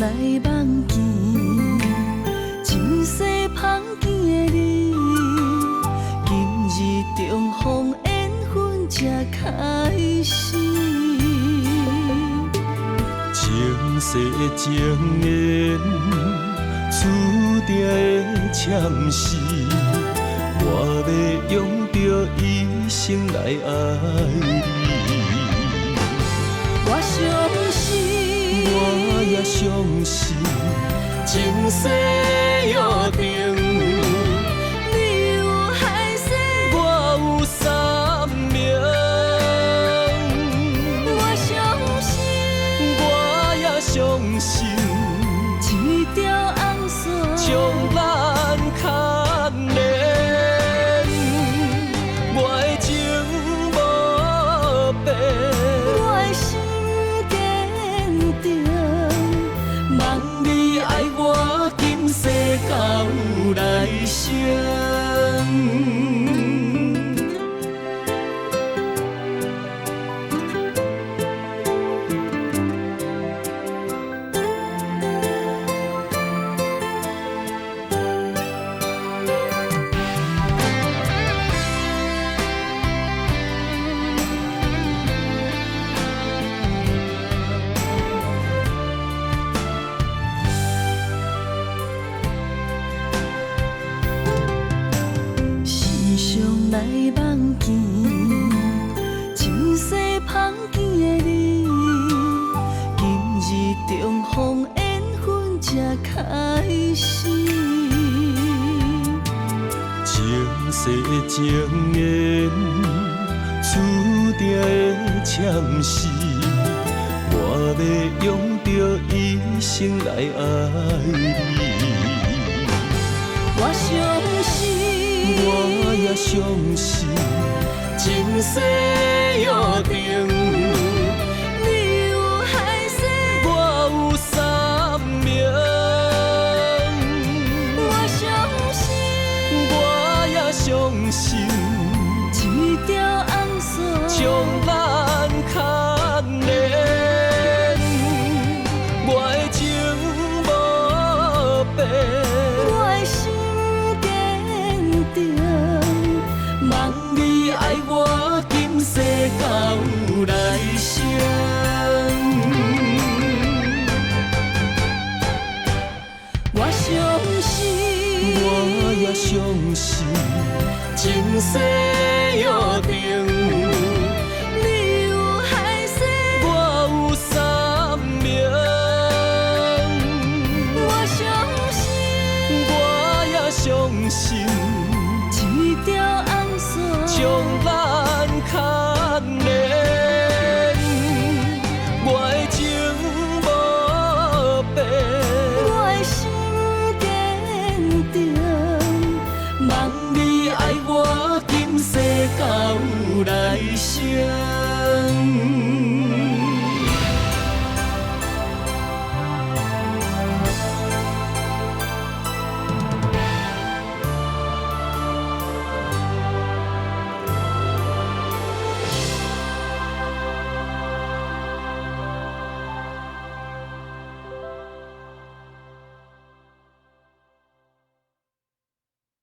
来梦见，前世芳见的你，今日重逢缘分才开始。前世情缘，注定的签诗，我要用着一生来爱你。我相信，我也相信，前世约定，你有海誓，我有三明。我相信，我也相信，一条红线将咱牵连，我的情无变。我的心坚定，望你爱我，今世到来生。时常来梦见，前世芳见的你，今日重逢缘分才开始。前世情缘，注定的签诗，我要用着一生来爱你。我相信，我也相信，前世约定，你有海誓，我有三明。我相信，我也相信，一条红线将咱牵连，我的情无变。我的心坚定，望你爱我，今世到来生。我相信，我也相信，前世